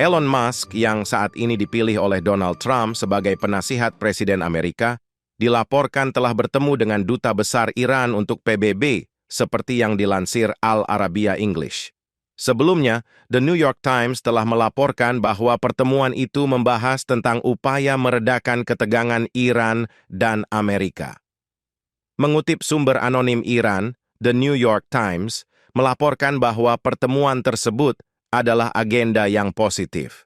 Elon Musk yang saat ini dipilih oleh Donald Trump sebagai penasihat Presiden Amerika, dilaporkan telah bertemu dengan Duta Besar Iran untuk PBB, seperti yang dilansir Al Arabiya English. Sebelumnya, The New York Times telah melaporkan bahwa pertemuan itu membahas tentang upaya meredakan ketegangan Iran dan Amerika. Mengutip sumber anonim Iran, The New York Times melaporkan bahwa pertemuan tersebut adalah agenda yang positif.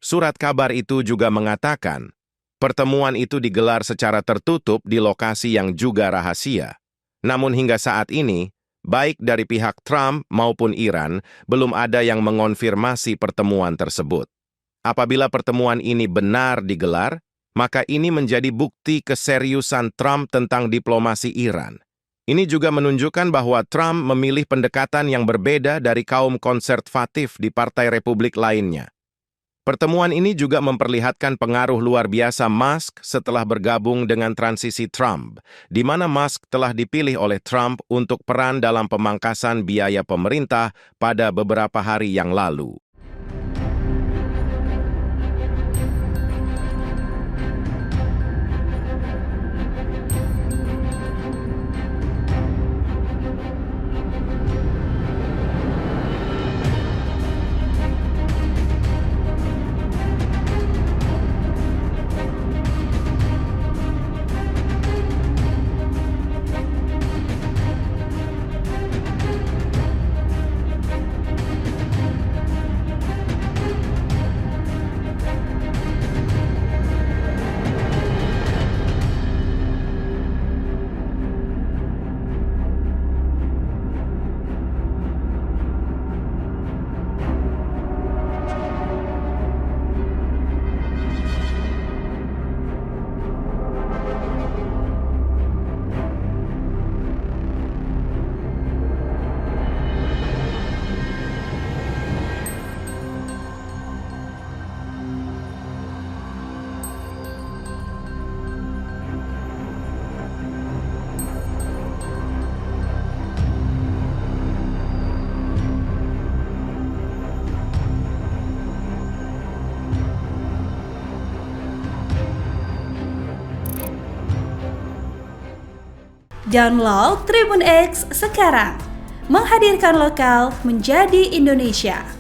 Surat kabar itu juga mengatakan, pertemuan itu digelar secara tertutup di lokasi yang juga rahasia. Namun hingga saat ini, baik dari pihak Trump maupun Iran, belum ada yang mengonfirmasi pertemuan tersebut. Apabila pertemuan ini benar digelar, maka ini menjadi bukti keseriusan Trump tentang diplomasi Iran. Ini juga menunjukkan bahwa Trump memilih pendekatan yang berbeda dari kaum konservatif di Partai Republik lainnya. Pertemuan ini juga memperlihatkan pengaruh luar biasa Musk setelah bergabung dengan transisi Trump, di mana Musk telah dipilih oleh Trump untuk peran dalam pemangkasan biaya pemerintah pada beberapa hari yang lalu. Download Tribun X sekarang, menghadirkan lokal menjadi Indonesia.